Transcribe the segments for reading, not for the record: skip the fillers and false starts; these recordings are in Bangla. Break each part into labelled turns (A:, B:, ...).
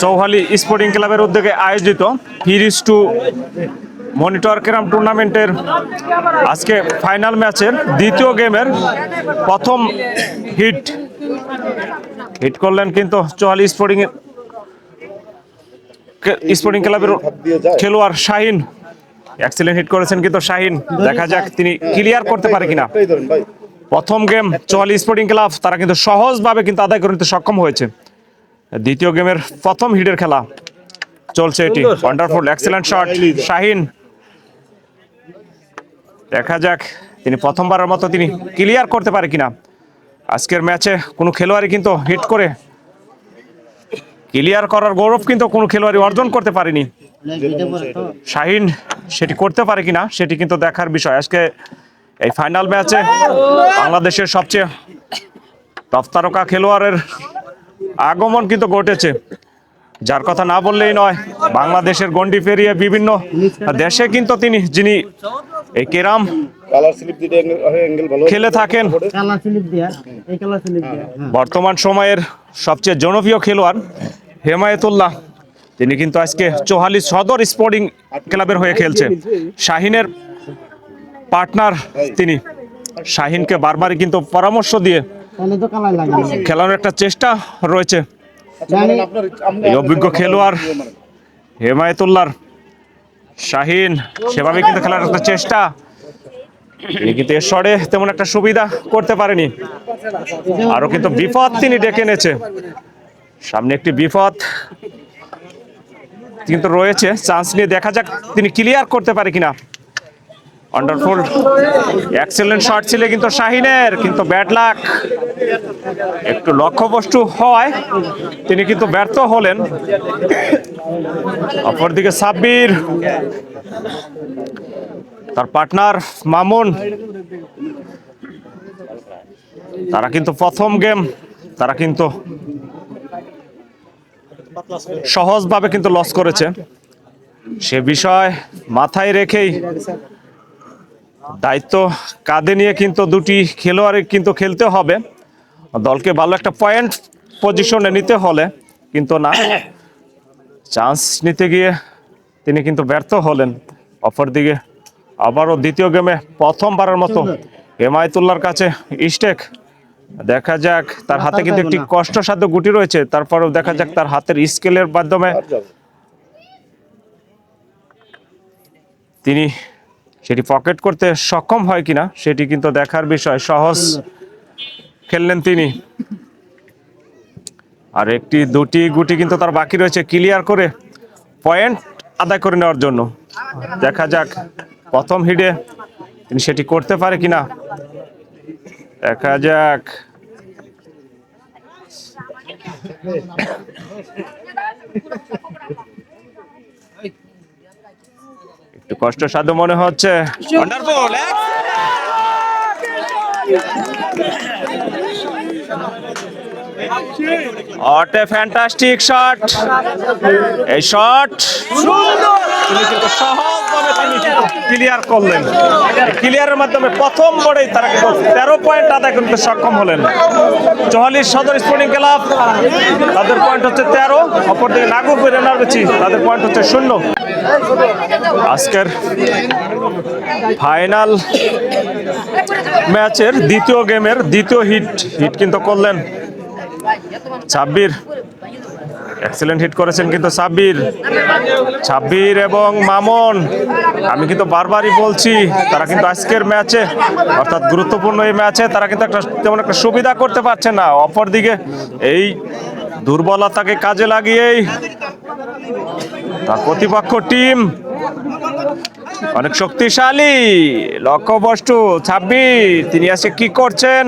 A: চৌহালি স্পোর্টিং ক্লাবের উদ্যোগে আয়োজিত ফিরিজ টু মনিটর ক্যারাম টুর্নামেন্টের আজকে ফাইনাল ম্যাচের দ্বিতীয় গেমের প্রথম হিট করলেন কিন্তু চৌহালি স্পোর্টিং ক্লাবের খেলোয়াড় শাহিন। এক্সিলেন্ট হিট করেছেন কিন্তু শাহিন, দেখা যাক তিনি ক্লিয়ার করতে পারে কিনা। প্রথম গেম চৌহালি স্পোর্টিং ক্লাব তারা কিন্তু সহজভাবে কিন্তু আদায় করে নিতে সক্ষম হয়েছে। দ্বিতীয় গেমের প্রথম হিটের খেলা চলছে, এটি ওয়ান্ডারফুল এক্সিলেন্ট শট শাহিন। দেখা যাক তিনি প্রথমবারের মতো তিনি ক্লিয়ার করতে পারে কিনা। আজকের ম্যাচে কোনো খেলোয়াড়ই কিন্তু হিট করে ক্লিয়ার করার গৌরব কিন্তু কোনো খেলোয়াড়ই অর্জন করতে পারেনি। শাহিন সেটি করতে পারে কিনা সেটি কিন্তু দেখার বিষয়। আজকে এই ফাইনাল ম্যাচে বাংলাদেশের সবচেয়ে টপ তারকা খেলোয়াড়ের আগমন কিন্তু ঘটেছে, যার কথা না বললেই নয়। বাংলাদেশের গন্ডি পেরিয়ে বিভিন্ন দেশে কিন্তু যিনি এই ক্যারাম খেলে থাকেন। বর্তমান সময়ের সবচেয়ে জনপ্রিয় খেলোয়াড় হেমায়েতুল্লাহ, তিনি কিন্তু আজকে চৌহালি সদর স্পোর্টিং ক্লাবের হয়ে খেলছে। শাহিনের পার্টনার তিনি। শাহিনকে বারবারই কিন্তু পরামর্শ দিয়ে খেলানোর একটা চেষ্টা রয়েছে এই অভিজ্ঞ খেলোয়াড় হেমায়েতুল্লাহর। শাহিন সেভাবে কিন্তু খেলার একটা চেষ্টা, কিন্তু এর শটে তেমন একটা সুবিধা করতে পারেনি। আরো কিন্তু বিপদ তিনি ডেকে এনেছে, সামনে একটি বিপদ কিন্তু রয়েছে। চান্স নিয়ে দেখা যাক তিনি ক্লিয়ার করতে পারে কিনা। ওয়ান্ডারফুল এক্সেলেন্ট শট ছিল কিন্তু শাহিনের, কিন্তু ব্যাড লাক, একটু লক্ষ্যবস্তু হওয়ায় তিনি কিন্তু ব্যর্থ হলেন। অপরদিকে সাব্বির, তার পার্টনার মামুন, তারা কিন্তু প্রথম গেম তারা কিন্তু সহজভাবে কিন্তু লস করেছে। সে বিষয় মাথায় রেখেই দায়িত্ব কাঁধে নিয়ে কিন্তু দুটি খেলোয়াড় কিন্তু খেলতে হবে দলকে ভালো একটা পয়েন্ট পজিশনে নিতে হলে, কিন্তু না, চান্স নিতে গিয়ে তিনি কিন্তু ব্যর্থ হলেন। অপরদিকে আবারও দ্বিতীয় গেমে প্রথমবারের মতো হেমায়েতুল্লাহর কাছে স্টেক। দেখা যাক, তার হাতে কিন্তু একটি কষ্টসাধ্য গুটি রয়েছে, তারপরেও দেখা যাক তার হাতের স্কেলের মাধ্যমে তিনি সেটি পকেট করতে সক্ষম হয় কিনা সেটি কিন্তু দেখার বিষয়। সহজ খেললেন তিনি, আর একটি দুটি গুটি কিন্তু তার বাকি রয়েছে ক্লিয়ার করে পয়েন্ট আদায় করে নেওয়ার জন্য। দেখা যাক প্রথম হিটে তিনি সেটি করতে পারে কিনা, দেখা যাক। একটু কষ্টসাধ্য মনে হচ্ছে। What a fantastic shot! এই শট তিনি কিন্তু সহজভাবে তিনি ক্লিয়ার করলেন। ক্লিয়ারের মাধ্যমে প্রথম বলেই তারা কিন্তু 13 পয়েন্ট আদায় করতে সক্ষম হলেন। চৌহালি সদর স্পোর্টিং ক্লাব তাদের পয়েন্ট হচ্ছে 13, অপরদিকে নাগরপুর এনার্জি তাদের পয়েন্ট হচ্ছে 0। আজকের ফাইনাল ম্যাচের দ্বিতীয় গেমের দ্বিতীয় হিট কিন্তু করলেন সাব্বির। এক্সেলেন্ট হিট করেছেন কিন্তু সাব্বির এবং মামুন। আমি কিন্তু বারবারই বলছি তারা কিন্তু আজকের ম্যাচে অর্থাৎ গুরুত্বপূর্ণ এই ম্যাচে তারা কিন্তু তেমন একটা সুবিধা করতে পারছে না। অপরদিকে এই দুর্বলতাকে কাজে লাগিয়েই তার প্রতিপক্ষ টিম অনেক শক্তিশালী। লক্ষ্যবস্তু সাব্বির, তিনি আজকে কি করছেন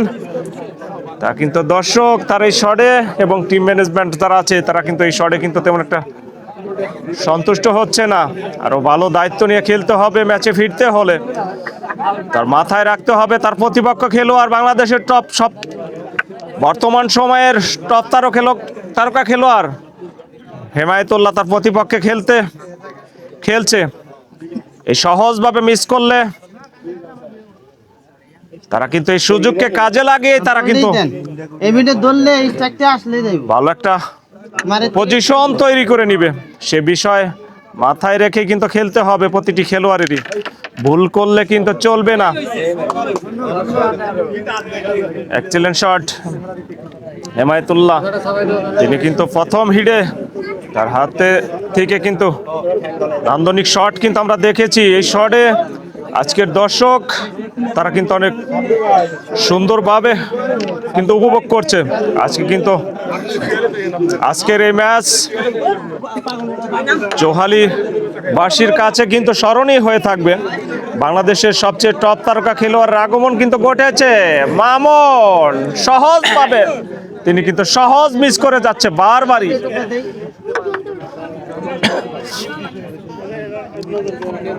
A: তা কিন্তু দর্শক তার এই শটে এবং টিম ম্যানেজমেন্ট যারা আছে তারা কিন্তু এই শটে কিন্তু তেমন একটা সন্তুষ্ট হচ্ছে না। আরো ভালো দায়িত্ব নিয়ে খেলতে হবে, ম্যাচে ফিরতে হলে তার মাথায় রাখতে হবে তার প্রতিপক্ষ খেলোয়াড় বাংলাদেশের টপ সব বর্তমান সময়ের টপ তারকা খেলোয়াড় হেমায়েতুল্লাহ তার প্রতিপক্ষে খেলছে। এই সহজভাবে মিস করলে তারা কিন্তু এই সুযোগকে কাজে লাগিয়ে তারা কিন্তু ভালো একটা পজিশন তৈরি করে নিবে, সে বিষয় মাথায় রেখে কিন্তু খেলতে হবে প্রতিটি খেলোয়াড়েরই। ভুল করলে কিন্তু চলবে না। এক্সেলেন্ট শট হেমায়েতুল্লাহ, তিনি কিন্তু প্রথম হিটে তার হাতে থেকে কিন্তু নান্দনিক শট কিন্তু আমরা দেখেছি। এই শটে আজকের দর্শক তারা কিন্তু অনেক সুন্দরভাবে কিন্তু উপভোগ করছে। আজকের এই ম্যাচ চৌহালিবাসীর কাছে কিন্তু স্মরণীয় হয়ে থাকবে। বাংলাদেশের সবচেয়ে টপ তারকা খেলোয়াড়ের আগমন কিন্তু ঘটেছে। মামুন সহজভাবে তিনি কিন্তু সহজ মিস করে যাচ্ছে বারবারই।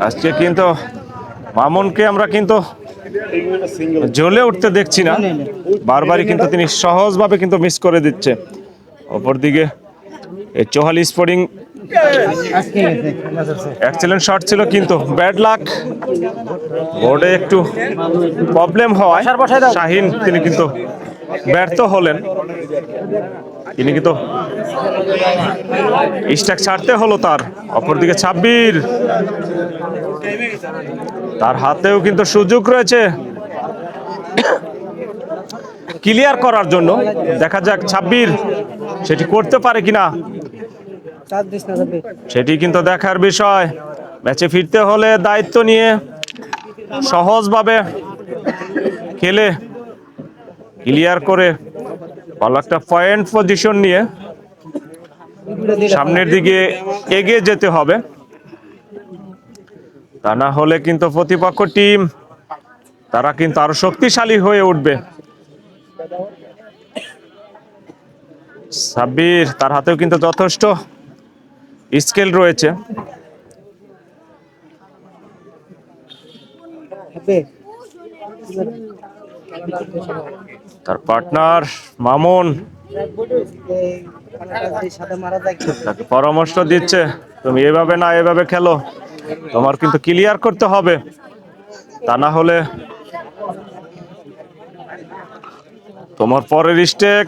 A: আজকে কিন্তু মামুনকে আমরা কিন্তু জ্বলে উঠতে দেখছি না, বারবারই কিন্তু তিনি সহজভাবে কিন্তু মিস করে দিচ্ছে। অপরদিকে এই চৌহালি স্পোর্টিং এক্সেলেন্ট শট ছিল কিন্তু ব্যাড লাক, বোর্ডে একটু প্রবলেম হওয়ায় শাহিন তিনি কিন্তু ব্যর্থ হলেন। তিনি কিন্তু স্ট্যাক ছাড়তে হলো তার। অপরদিকে ছাব্বির, তার হাতেও কিন্তু সুযোগ রয়েছে ক্লিয়ার করার জন্য। দেখা যাক ছাব্বির সেটি করতে পারে কিনা, সেটি কিন্তু দেখার বিষয়। ম্যাচে ফিরতে হলে দায়িত্ব নিয়ে সহজভাবে খেলে ক্লিয়ার করে ভালো একটা পয়েন্ট পজিশন নিয়ে সামনের দিকে এগিয়ে যেতে হবে। তা না হলে কিন্তু প্রতিপক্ষ টিম তারা কিন্তু আরো শক্তিশালী হয়ে উঠবে। সাব্বির, তার হাতেও কিন্তু যথেষ্ট স্কিল রয়েছে। তার পার্টনার মামুন তাকে পরামর্শ দিচ্ছে, তুমি এভাবে না এভাবে খেলো, তোমার কিন্তু ক্লিয়ার করতে হবে, তা না হলে তোমার পরের স্টেক।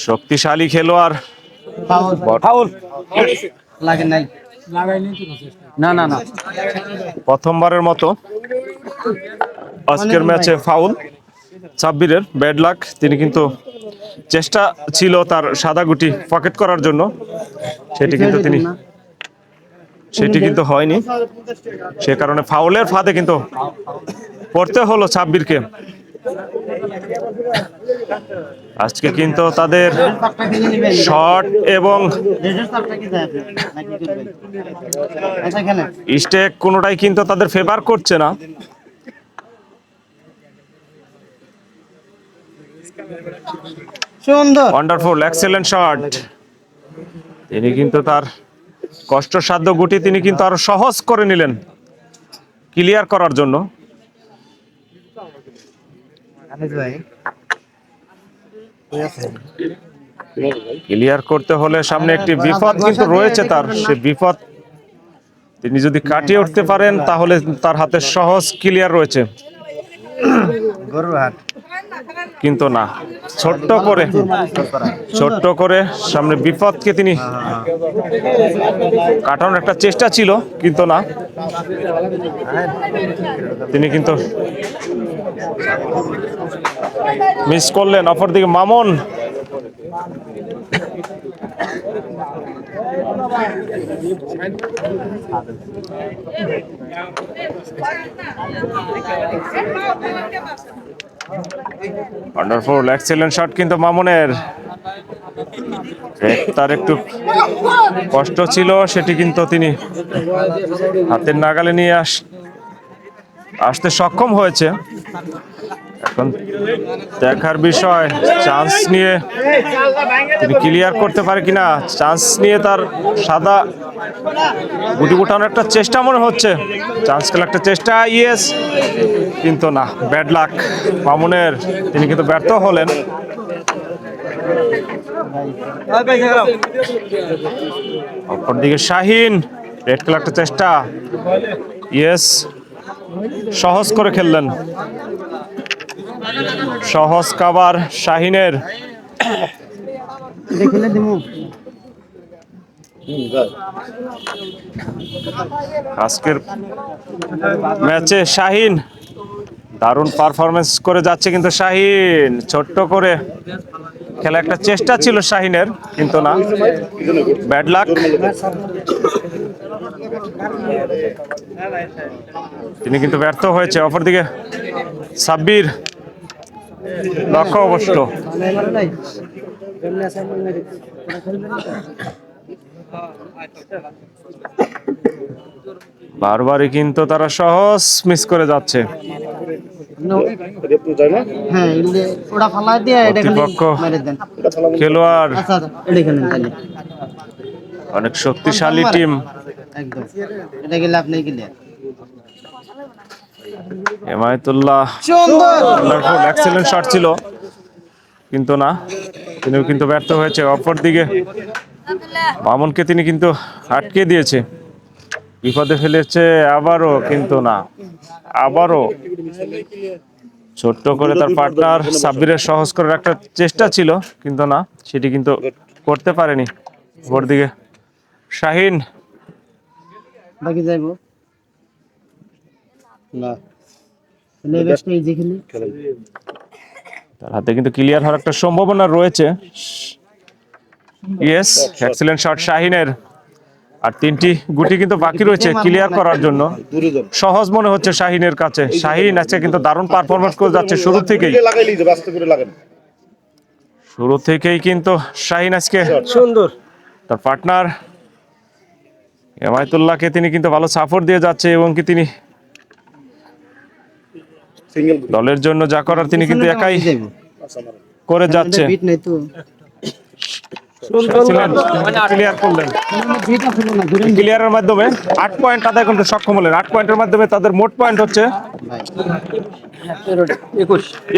A: শক্তিশালী খেলোয়াড়, প্রথমবারের মতো আজকের ম্যাচে ফাউল সাব্বিরের। ব্যাড লাক, তিনি কিন্তু চেষ্টা ছিল তার সাদা গুটি পকেট করার জন্য, সেটি কিন্তু হয়নি। সে কারণে ফাউলের ফাঁদে কিন্তু পড়তে হলো সাব্বিরকে। আজকে কিন্তু তাদের শট এবং স্টেক কোনোটাই কিন্তু তাদের ফেভার করছে না। সুন্দর, ওয়ান্ডারফুল, এক্সেলেন্ট শট। তিনি কিন্তু তার কষ্টসাধ্য গুটি তিনি কিন্তু আরো সহজ করে নিলেন ক্লিয়ার করার জন্য। ক্লিয়ার করতে হলে সামনে একটি বিপদ কিন্তু রয়েছে তার, সে বিপদ তিনি যদি কাটিয়ে উঠতে পারেন তাহলে তার হাতে সহজ ক্লিয়ার রয়েছে। কিন্তু না, ছোট্ট করে সামনে বিপদকে তিনি কাটানোর একটা চেষ্টা ছিল, কিন্তু না, তিনি কিন্তু মিস করলেন। অপরদিকে মামুন, ওয়ান্ডারফুল, এক্সেলেন্ট শট কিন্তু মামুনের। তার একটু কষ্ট ছিল, সেটি কিন্তু তিনি হাতের নাগালে নিয়ে আসতে সক্ষম হয়েছে। এখন দেখার বিষয় চান্স নিয়ে তিনি ক্লিয়ার করতে পারে কিনা। চান্স নিয়ে তার সাদা গুটি গুটানোর একটা চেষ্টা মনে হচ্ছে, চান্স খেলার একটা চেষ্টা, ইয়েস, কিন্তু না, ব্যাড লাক মামুনের, তিনি কিন্তু ব্যর্থ হলেন। অপরদিকে শাহিন, রেড খেলার একটা চেষ্টা, ইয়েস, সহজ করে খেললেন। সহজ কাভার শাহিনের।
B: দেখলে দিমু
A: আজকের ম্যাচে শাহিন দারুণ পারফরমেন্স করে যাচ্ছে, কিন্তু শাহিন ছোট্ট করে খেলা একটা চেষ্টা ছিল শাহিনের, কিন্তু না, ব্যাড লাক। তিনি কিন্তু ব্যর্থ হয়েছে। অপরদিকে সাব্বির লক্ষ্য অবশ্য বারবারই কিন্তু তারা সহজ মিস করে যাচ্ছে।
B: হ্যাঁ ওটা ফালাই দিয়ে এটা খালি
A: প্রতিপক্ষ
B: মেরে দেন
A: খেলোয়াড়
B: আচ্ছা এটা খেলেন তাহলে
A: অনেক শক্তিশালী টিম।
B: একদম এটা গেলে আপনি ক্লিয়ার
A: হেমায়েতুল্লাহ
B: সুন্দর
A: এক্সেলেন্ট শট ছিল, কিন্তু না, তিনিও কিন্তু ব্যর্থ হয়েছে। অপরদিকে মামুনকে তিনি কিন্তু আটকে দিয়েছে, বিপদে ফেলেছে আবারও, কিন্তু না, আবারও ছোট্ট করে তার পার্টনার সাব্বিরের সহজ করে রাখার চেষ্টা ছিল, কিন্তু না, সেটি কিন্তু করতে পারেনি। অপরদিকে শাহিন
B: বাকি যাইবো না লেভেলটা ইজি খেলি
A: তার হাতে কিন্তু ক্লিয়ার হওয়ার একটা সম্ভাবনা রয়েছে। ইয়েস, এক্সেলেন্ট শট শাহিনের। আর 3টি গুটি কিন্তু বাকি রয়েছে ক্লিয়ার করার জন্য। সহজ মনে হচ্ছে শাহিনের কাছে। শাহিন আজকে কিন্তু দারুণ পারফরমেন্স করে যাচ্ছে শুরু থেকেই। শুরু থেকেই কিন্তু শাহিন আজকে
B: সুন্দর
A: তার পার্টনার হেমায়েতুল্লাহকে তিনি কিন্তু ভালো সাপোর্ট দিয়ে যাচ্ছে, এবং কি তিনি দলের জন্য যা করার তিনি কিন্তু একাই করে যাচ্ছে।
B: বিট নাই তো
A: ক্লিয়ার করলেন, ক্লিয়ারের মাধ্যমে 8 পয়েন্ট আদায় করতে সক্ষম হলেন। 8 পয়েন্টের মাধ্যমে তাদের মোট পয়েন্ট হচ্ছে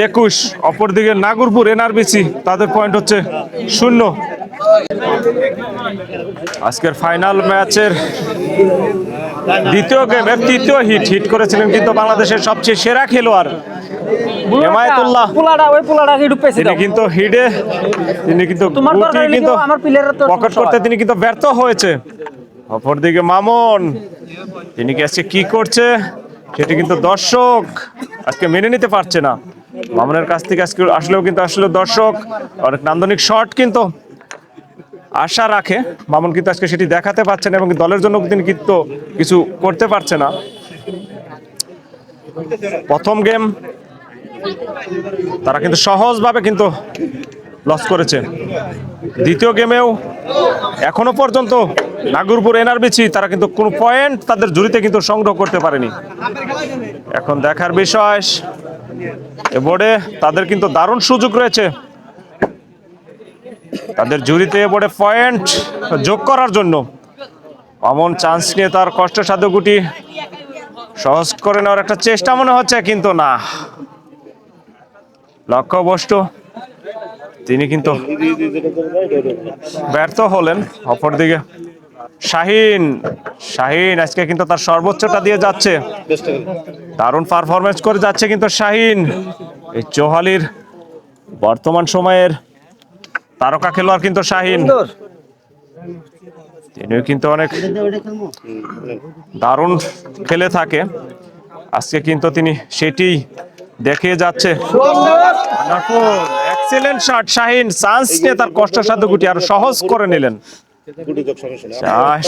A: 21। অপরদিকে নাগরপুর এনআরবিসি তাদের পয়েন্ট হচ্ছে 0। আজকের ফাইনাল ম্যাচের দ্বিতীয় গেমের তৃতীয় হিট করেছিলেন কিন্তু বাংলাদেশের সবচেয়ে সেরা খেলোয়াড় হেমায়েতুল্লাহ। তিনি কিন্তু হিটে তিনি কিন্তু পকেট করতে তিনি কিন্তু ব্যর্থ হয়েছে। অপরদিকে মামুন, তিনি কি আজকে কি করছে সেটি কিন্তু দর্শক আজকে মেনে নিতে পারছে না। মামুনের কাছ থেকে আজকে আসলে দর্শক অনেক নান্দনিক শট কিন্তু আশা রাখে। মামুন কিন্তু আজকে সেটি দেখাতে পারছে না, এবং দলের জন্য তিনি কিন্তু কিছু করতে পারছে না। প্রথম গেম তারা কিন্তু সহজভাবে কিন্তু লস করেছে। দ্বিতীয় গেমেও এখনো পর্যন্ত নাগরপুর এনআরবিসি তারা কিন্তু কোনো পয়েন্ট তাদের জুড়িতে কিন্তু সংগ্রহ করতে পারেনি। এখন দেখার বিষয়, এ বোর্ডে তাদের কিন্তু দারুণ সুযোগ রয়েছে তাদের জুড়িতে এ বোর্ডে পয়েন্ট যোগ করার জন্য। মামুন চান্স নিয়ে তার কষ্টসাধ্য গুটি সহজ করে নেওয়ার একটা চেষ্টা মনে হচ্ছে, কিন্তু না, লক্ষ্যবস্তু তিনি কিন্তু ব্যর্থ হলেন। অপরদিকে শাহিন আজকে কিন্তু তার সর্বোচ্চটা দিয়ে যাচ্ছে, দারুণ পারফরমেন্স করে যাচ্ছে কিন্তু শাহিন, এই চৌহালির বর্তমান সময়ের তারকা খেলোয়াড় কিন্তু শাহিন। তিনিও কিন্তু অনেক দারুণ খেলে থাকে, আজকে কিন্তু তিনি সেটি দেখিয়ে যাচ্ছে। এক্সেলেন্ট শট শাহিন, চান্স নিয়ে তার কষ্টসাধ্য গুটি আরো সহজ করে নিলেন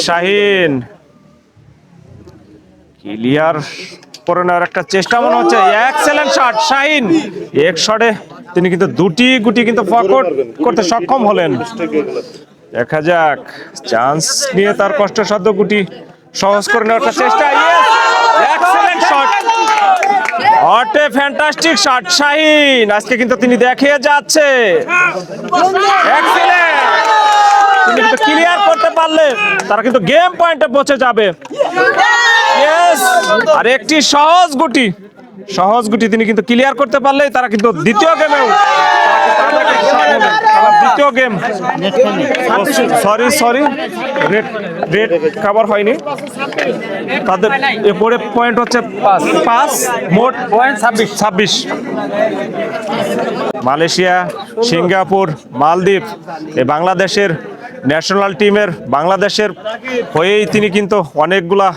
A: শাহিন। ক্লিয়ার করে নেওয়ার একটা চেষ্টা মনে হচ্ছে। এক্সেলেন্ট শট শাহিন, এক শটে তিনি কিন্তু 2টি গুটি কিন্তু পকেট করতে সক্ষম হলেন। দেখা যাক, চান্স নিয়ে তার কষ্টসাধ্য গুটি সহজ করে নেওয়ার একটা চেষ্টা। Excellent shot, what a fantastic shot Shaheen, আজকে কিন্তু তিনি দেখিয়ে যাচ্ছে। এক্সেলেন্ট, তিনি কিন্তু ক্লিয়ার করতে পারলে তারা কিন্তু গেম পয়েন্টে পৌঁছে যাবে। আর একটি সহজ গুটি তিনি কিন্তু ক্লিয়ার করতে পারলে তারা কিন্তু দ্বিতীয় গেমেও দ্বিতীয় গেম,
B: নেট খেলে
A: সরি রেড কভার হয়নি তাদের। এরপরে পয়েন্ট হচ্ছে 5, মোট পয়েন্ট 26। মালয়েশিয়া, সিঙ্গাপুর, মালদ্বীপ, এই বাংলাদেশের ন্যাশনাল টিমের বাংলাদেশের হয়েই তিনি কিন্তু অনেকগুলা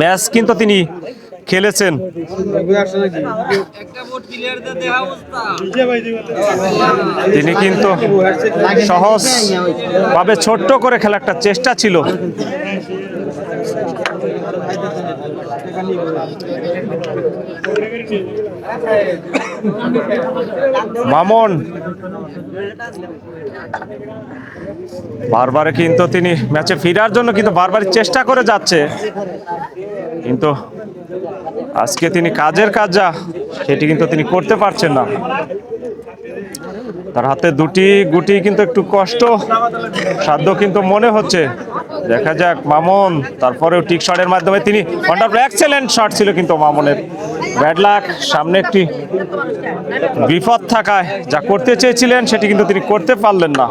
A: ম্যাচ কিন্তু তিনি খেলেছেন। তিনি কিন্তু সহজ ভাবে ছোট্ট করে খেলা একটা চেষ্টা ছিল। মামুন বারবার কিন্তু তিনি ম্যাচে ফেরার জন্য কিন্তু বারবারই চেষ্টা করে যাচ্ছে, কিন্তু আজকে তিনি কাজের কাজ যা সেটি কিন্তু তিনি করতে পারছেন না। তার হাতে দুটি গুটি কিন্তু একটু কষ্ট সাধ্য কিন্তু মনে হচ্ছে। দেখা যাক মামুন, তারপরেও টিক শটের মাধ্যমে তিনি ওয়ান্ডারফুল এক্সেলেন্ট শট ছিল কিন্তু মামুনের। ব্যাড লাক, সামনে একটি বিপদ থাকায় যা করতে চেয়েছিলেন সেটি কিন্তু তিনি করতে পারলেন না।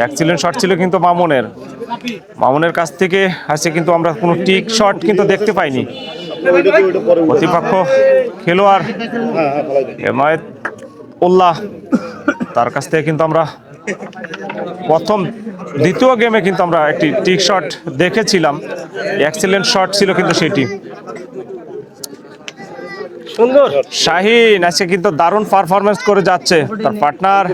A: এক্সেলেন্ট শট ছিল কিন্তু মামুনের কাছ থেকে আজকে কিন্তু আমরা কোনো টিক শট কিন্তু দেখতে পাইনি। প্রতিপক্ষ খেলোয়াড় হেমায়েত উল্লাহ, তার কাছ থেকে কিন্তু আমরা দ্বিতীয় গেমে কিন্তু আমরা একটি টিক শট দেখেছিলাম, এক্সেলেন্ট শট ছিল কিন্তু সেটি। সুন্দর শাহিন আজকে কিন্তু দারুণ পারফরমেন্স করে যাচ্ছে। তার পার্টনার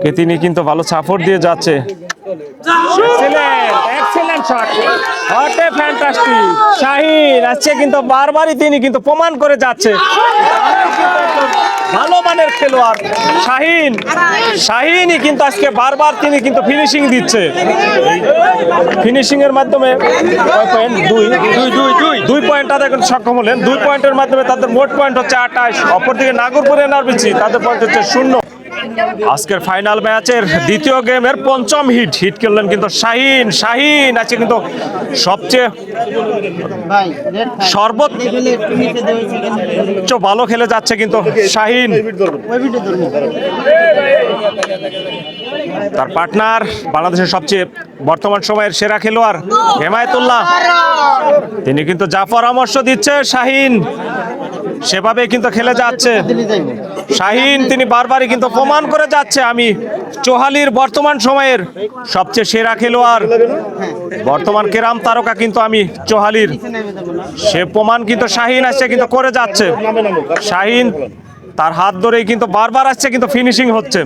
A: কে তিনি কিন্তু ভালো সাপোর্ট দিয়ে যাচ্ছে। Excellent shot, what a fantastic. Shaheen আজকে কিন্তু বারবারই তিনি কিন্তু প্রমাণ করে যাচ্ছে ভালো মানের খেলোয়াড়। শাহিনই কিন্তু আজকে বারবার তিনি কিন্তু ফিনিশিং দিচ্ছে। ফিনিশিং এর মাধ্যমে 2 পয়েন্ট আদায় করতে সক্ষম হলেন। 2 পয়েন্টের মাধ্যমে তাদের মোট পয়েন্ট হচ্ছে 28। অপরদিকে নাগরপুর এনআরবিসি তাদের পয়েন্ট হচ্ছে 0। আজকের ফাইনাল ম্যাচের দ্বিতীয় গেমের পঞ্চম হিট করলেন কিন্তু শাহিন আজকে কিন্তু সবচেয়ে সর্বোচ্চ ভালো খেলে যাচ্ছে কিন্তু শাহিন। তার পার্টনার বাংলাদেশের সবচেয়ে বর্তমান সময়ের সেরা খেলোয়াড় হেমায়েতুল্লাহ, তিনি কিন্তু যা পরামর্শ দিচ্ছে শাহিন সেভাবে কিন্তু খেলে যাচ্ছে। শাহিন তিনি বারবারই কিন্তু প্রমাণ করে যাচ্ছে আমি চোহালির বর্তমান সময়ের সবচেয়ে সেরা খেলোয়াড়, বর্তমান কেরাম তারকা কিন্তু আমি চোহালির, সে প্রমাণ কিন্তু শাহিন আসছে কিন্তু করে যাচ্ছে। শাহিন তার হাত ধরেই কিন্তু বারবার আসছে কিন্তু ফিনিশিং হচ্ছে।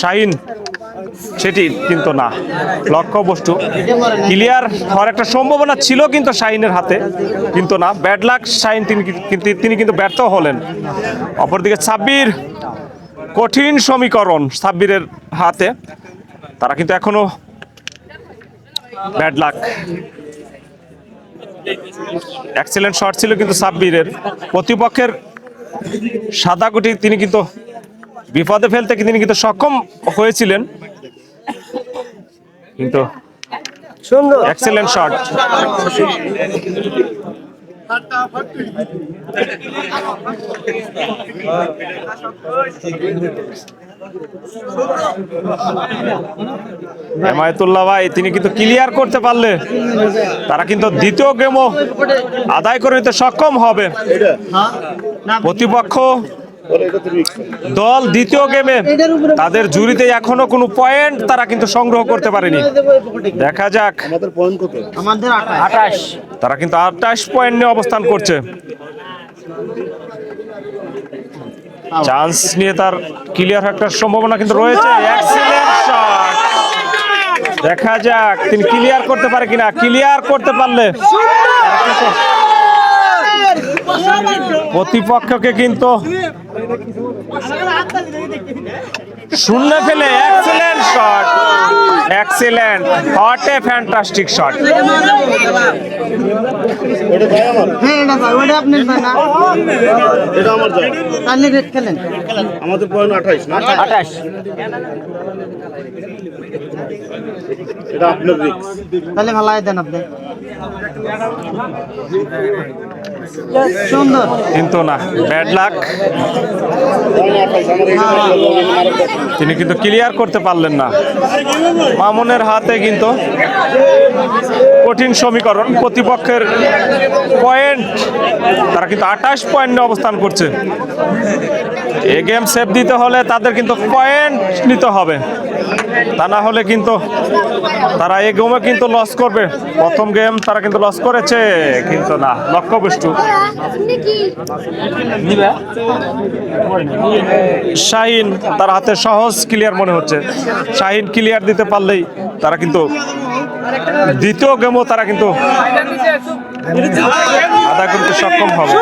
A: শাহিন সেটি কিন্তু না, লক্ষ্য বস্তু ক্লিয়ার হওয়ার একটা সম্ভাবনা ছিল কিন্তু শাহিনের হাতে, কিন্তু না, ব্যাড লাক শাহিন তিনি কিন্তু ব্যর্থ হলেন। অপরদিকে সাব্বির, কঠিন সমীকরণ সাব্বিরের হাতে, তারা কিন্তু এখনো ব্যাড লাক। এক্সেলেন্ট শট ছিল কিন্তু সাব্বিরের, প্রতিপক্ষের সাদা গুটি তিনি কিন্তু বিপদে ফেলতে তিনি কিন্তু সক্ষম হয়েছিলেন, কিন্তু সুন্দর এক্সেলেন্ট শট। হেমায়েতুল্লাহ ভাই তিনি কিন্তু ক্লিয়ার করতে পারলে তারা কিন্তু দ্বিতীয় গেমও আদায় করে নিতে সক্ষম হবে। প্রতিপক্ষ দল দ্বিতীয় গেমে তাদের জুরিতে এখনো কোনো পয়েন্ট তারা কিন্তু সংগ্রহ করতে পারেনি। দেখা যাক,
B: আমাদের 28,
A: তারা কিন্তু 28 পয়েন্ট নিয়ে অবস্থান করছে। চান্স নিয়ে তার ক্লিয়ার একটা সম্ভাবনা কিন্তু রয়েছে। এক্সেলেন্ট শট, দেখা যাক তিনি ক্লিয়ার করতে পারে কিনা। ক্লিয়ার করতে পারলে প্রতিপক্ষকে কিন্তু শূন্য ফেলে excellent shot, excellent, what a fantastic shot.
B: আমাদের পয়েন্ট 28 না 28।
A: এটা আপনার রিস্ক।
B: তাহলে ভালো দেন আপনি। সুন্দর।
A: কিন্তু না, ব্যাড লাক, তিনি কিন্তু ক্লিয়ার করতে পারলেন না। মামুনের হাতে কিন্তু কঠিন সমীকরণ, প্রতিপক্ষের পয়েন্ট, তারা কিন্তু 28 পয়েন্ট নিয়ে অবস্থান করছে। এই গেম সেভ দিতে হলে তাদের কিন্তু পয়েন্ট নিতে হবে, তা না হলে কিন্তু তারা এই গেমে কিন্তু লস করবে। প্রথম গেম তারা কিন্তু লস করেছে, কিন্তু না, লক্ষ্যবস্তু শাহিন, তার হাতে সহজ ক্লিয়ার মনে হচ্ছে। শাহিন ক্লিয়ার দিতে পারলেই তারা কিন্তু দ্বিতীয় গেমও তারা কিন্তু আদায় করতে সক্ষম হবে।